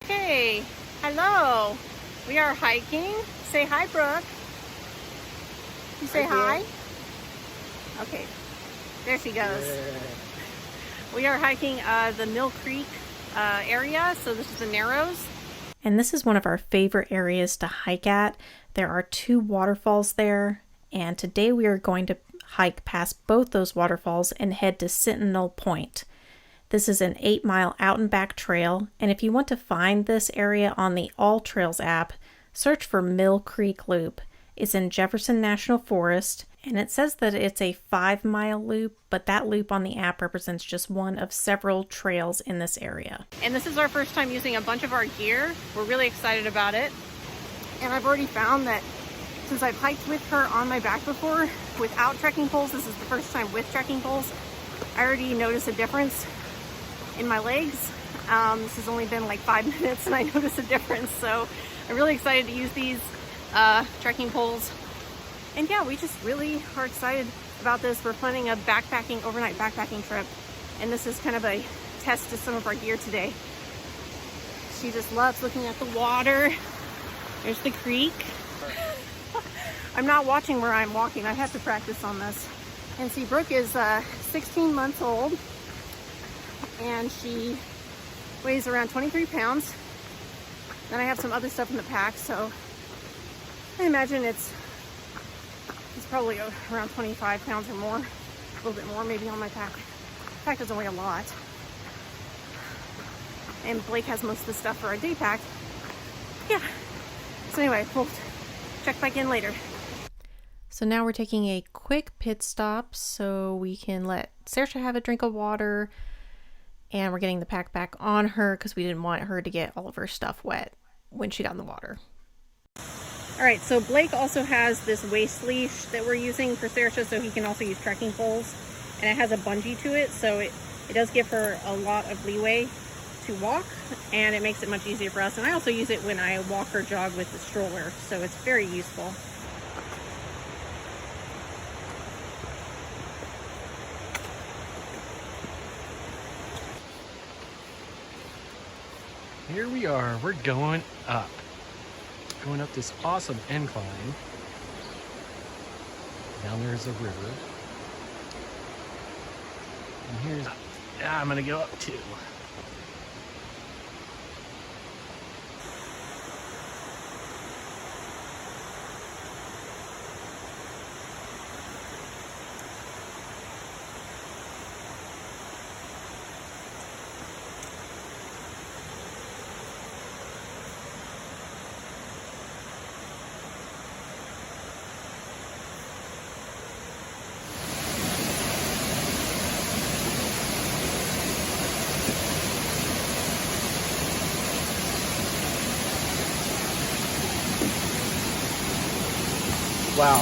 Okay, hello. We are hiking. Say hi, Brooke. You say hi? Okay, there she goes. Yeah. We are hiking the Mill Creek area, so this is the Narrows. And this is one of our favorite areas to hike at. There are 2 waterfalls there, and today we are going to hike past both those waterfalls and head to Sentinel Point. This is an 8-mile out and back trail, and if you want to find this area on the All Trails app, search for Mill Creek Loop. It's in Jefferson National Forest, and it says that it's a 5-mile loop, but that loop on the app represents just one of several trails in this area. And this is our first time using a bunch of our gear. We're really excited about it. And I've already found that since I've hiked with her on my back before without trekking poles, this is the first time with trekking poles, I already notice a difference in my legs. This has only been like 5 minutes and I notice a difference. So I'm really excited to use these trekking poles. And yeah, we just really are excited about this. We're planning a overnight backpacking trip. And this is kind of a test to some of our gear today. She just loves looking at the water. There's the creek. I'm not watching where I'm walking. I have to practice on this. And see, Brooke is 16 months old. And she weighs around 23 pounds. Then I have some other stuff in the pack, so I imagine it's probably around 25 pounds or more, a little bit more maybe on my pack. The pack doesn't weigh a lot. And Blake has most of the stuff for our day pack. Yeah. So anyway, we'll check back in later. So now we're taking a quick pit stop so we can let Saoirse have a drink of water. And we're getting the pack back on her because we didn't want her to get all of her stuff wet when she got in the water. All right, so Blake also has this waist leash that we're using for Saoirse, so he can also use trekking poles. And it has a bungee to it, so it does give her a lot of leeway to walk, and it makes it much easier for us. And I also use it when I walk or jog with the stroller, so it's very useful. Here we are, we're going up this awesome incline. Down there is a river. And I'm gonna go up too. Wow,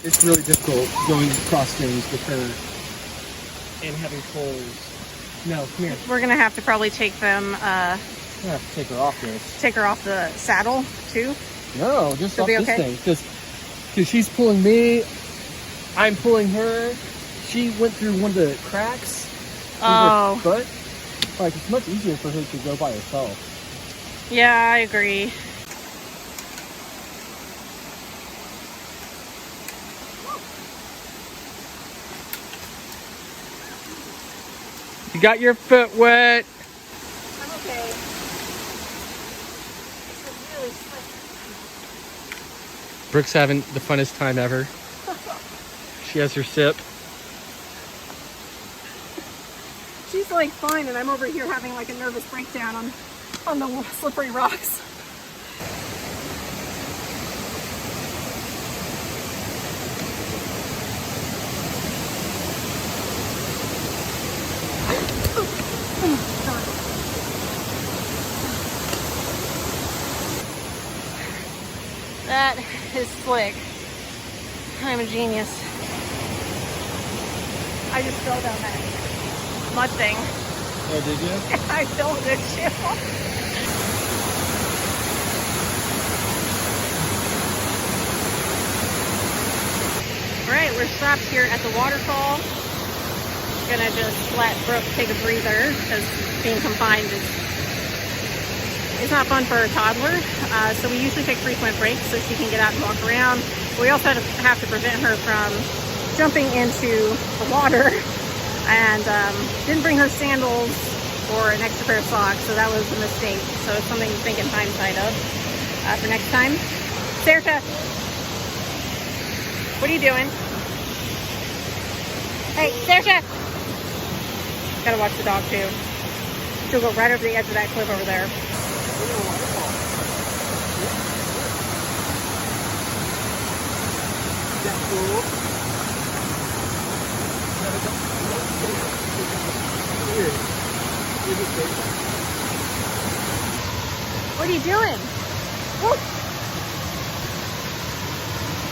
it's really difficult going across things with her and having poles. No, come here. We're gonna have to probably take them. I'm gonna have to take her off this. Take her off the saddle too. No, just off this thing. Because she's pulling me, I'm pulling her. She went through one of the cracks in her foot. Like, it's much easier for her to go by herself. Yeah, I agree. You got your foot wet. I'm okay. It's really slick. Brooke's having the funnest time ever. She has her sip. She's like fine, and I'm over here having like a nervous breakdown on the slippery rocks. That is slick. I'm a genius. I just fell down that mud thing. Oh, did you? I fell in the chill. Alright, we're stopped here at the waterfall. Gonna just let Brooke take a breather because being confined is is not fun for a toddler. So we usually take frequent breaks so she can get out and walk around. We also have to prevent her from jumping into the water, and didn't bring her sandals or an extra pair of socks, so that was a mistake. So it's something to think in hindsight of for next time. Saoirse, what are you doing? Hey, Saoirse! Gotta watch the dog too. She'll go right over the edge of that cliff over there. What are you doing? Woo!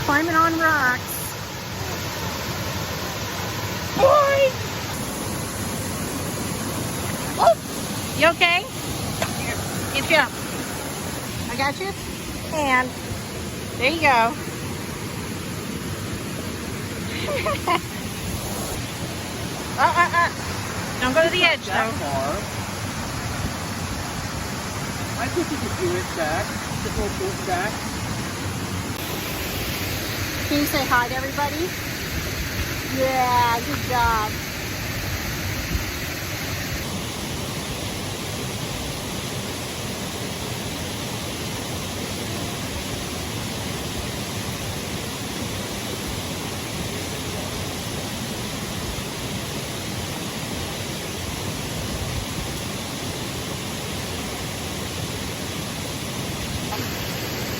Climbing on rocks. Boy! Oh! You okay? Get jump. I got you. And there you go. Don't go to the edge, though. I think you could do it back. Just a little back. Can you say hi to everybody? Yeah, good job.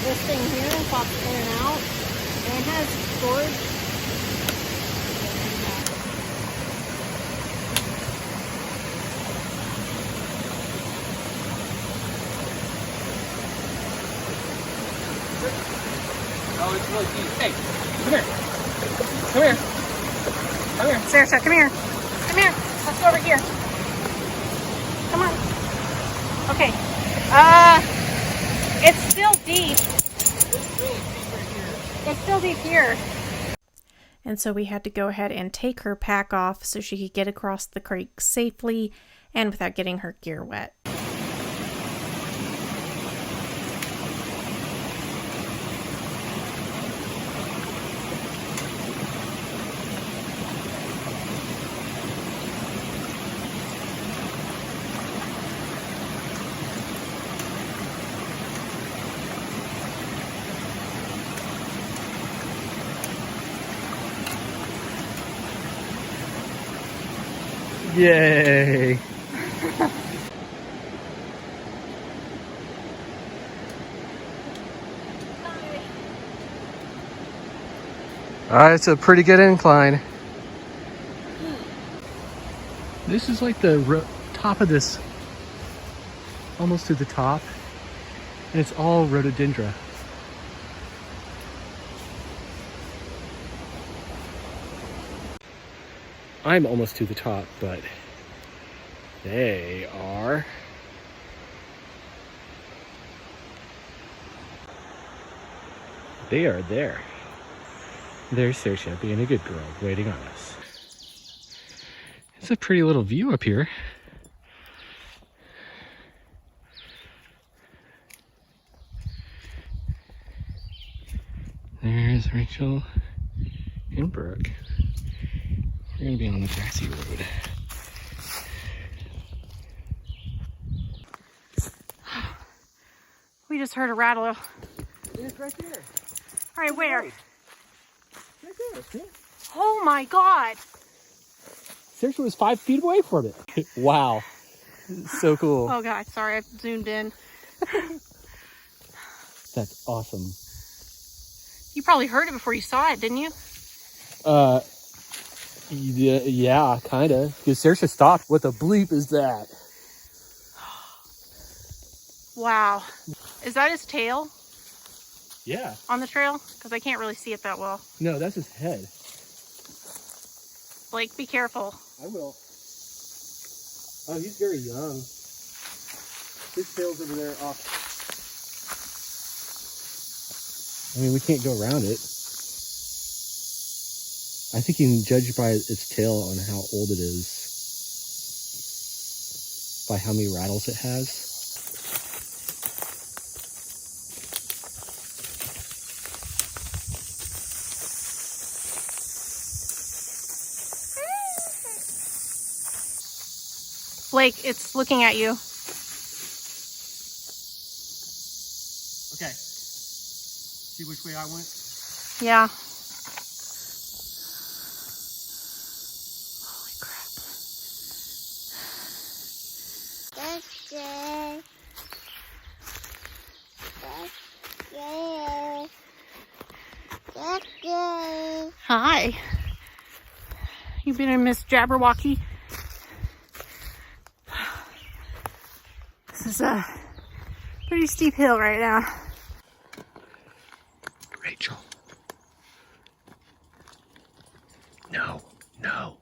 This thing here pops in and out, and it has storage. Oh, it's really deep. Hey, come here. Come here. Come here. Saoirse, come here. Come here. Let's go over here. Come on. Okay. It's still deep. It's still deep here. And so we had to go ahead and take her pack off so she could get across the creek safely and without getting her gear wet. Yay! It's a pretty good incline. This is like the top of this, almost to the top, and it's all rhododendron. I'm almost to the top, but they are. They are there. There's Saoirse being a good girl, waiting on us. It's a pretty little view up here. There's Rachel and Brooke. We're gonna be on the grassy road. We just heard a rattle. It's right there. All right, where? Right there. See? Oh my God. Saoirse was 5 feet away from it. Wow. So cool. Oh God, sorry, I zoomed in. That's awesome. You probably heard it before you saw it, didn't you? Yeah, kinda. Because Saoirse stopped. What the bleep is that? Wow. Is that his tail Yeah. on the trail? Because I can't really see it that well. No, that's his head. Blake, be careful. I will. Oh, he's very young. His tail's over there off. I mean, we can't go around it. I think you can judge by its tail on how old it is. By how many rattles it has. Blake, it's looking at you. Okay. See which way I went? Yeah. Holy crap. Hi. You been in Miss Jabberwocky? This is a pretty steep hill right now. Rachel. No, no.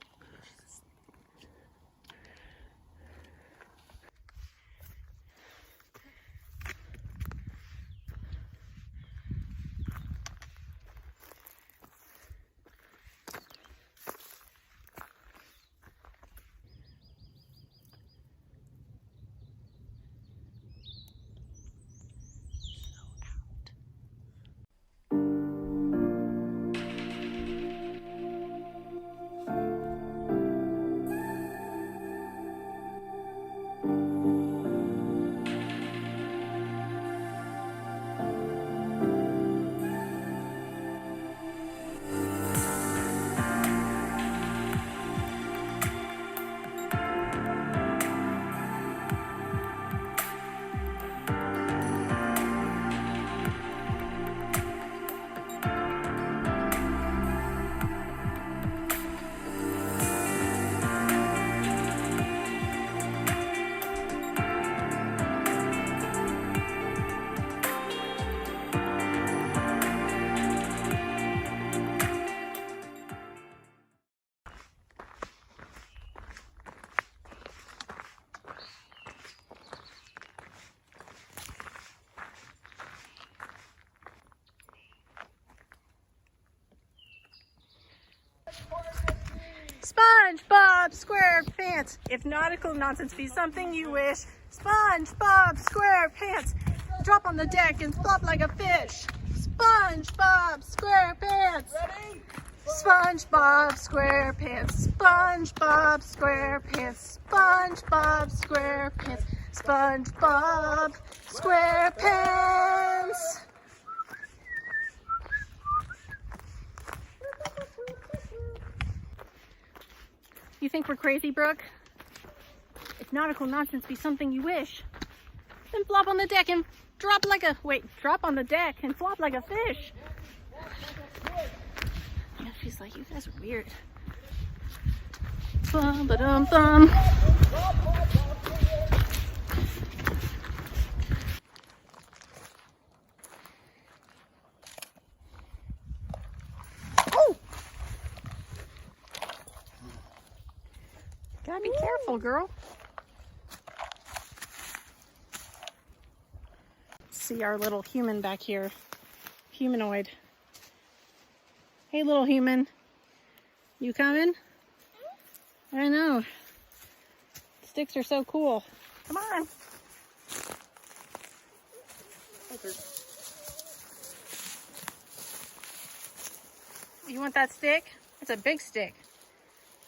SpongeBob SquarePants. If nautical nonsense be something you wish, SpongeBob SquarePants. Drop on the deck and flop like a fish. SpongeBob SquarePants. Ready? SpongeBob SquarePants. SpongeBob SquarePants. SpongeBob SquarePants. SpongeBob SquarePants. You think we're crazy, Brooke? If nautical nonsense be something you wish, then flop on the deck and drop like a... Wait, drop on the deck and flop like a fish. Yeah, she's like, you guys are weird. Bum ba dum bum. Oh! Gotta be careful, girl. See our little human back here. Humanoid. Hey, little human. You coming? I know. Sticks are so cool. Come on. You want that stick? It's a big stick.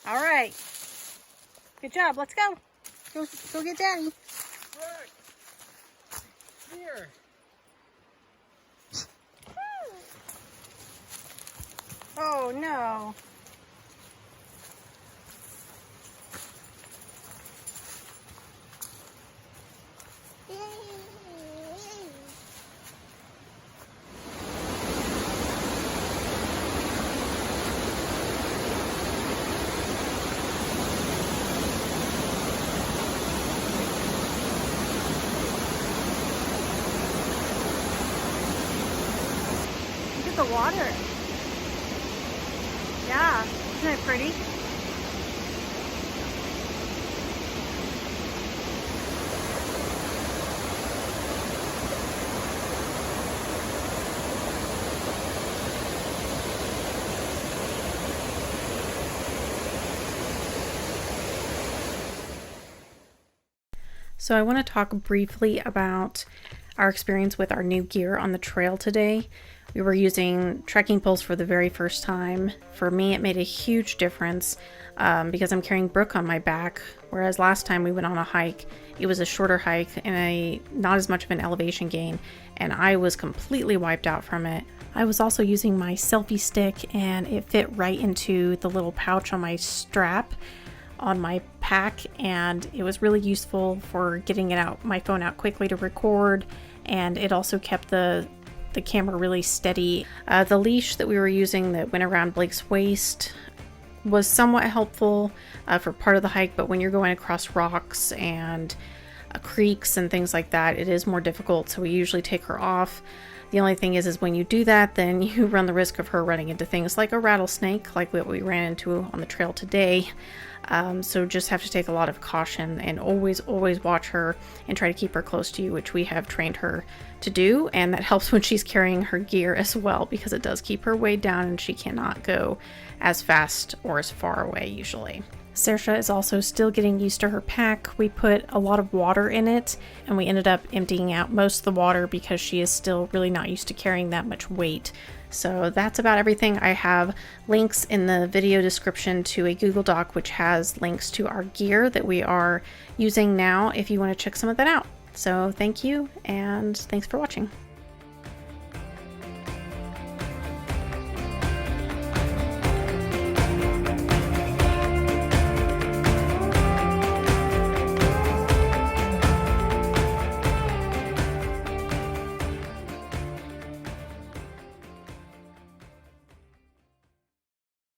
All right. Good job. Let's go. Go get Daddy. Here. Oh, no. Look at the water. Yeah, isn't it pretty? So I want to talk briefly about our experience with our new gear on the trail today. We were using trekking poles for the very first time. For me, it made a huge difference because I'm carrying Brooke on my back, whereas last time we went on a hike, it was a shorter hike and not as much of an elevation gain, and I was completely wiped out from it. I was also using my selfie stick, and it fit right into the little pouch on my strap on my pack, and it was really useful for getting my phone out quickly to record, and it also kept the camera really steady. The leash that we were using that went around Blake's waist was somewhat helpful for part of the hike, but when you're going across rocks and creeks and things like that, it is more difficult, so we usually take her off. The only thing is when you do that, then you run the risk of her running into things like a rattlesnake, like what we ran into on the trail today. So just have to take a lot of caution and always watch her and try to keep her close to you, which we have trained her to do, and that helps when she's carrying her gear as well, because it does keep her weighed down and she cannot go as fast or as far away usually. Saoirse is also still getting used to her pack. We put a lot of water in it, and we ended up emptying out most of the water because she is still really not used to carrying that much weight. So that's about everything. I have links in the video description to a Google Doc which has links to our gear that we are using now if you want to check some of that out. So thank you, and thanks for watching.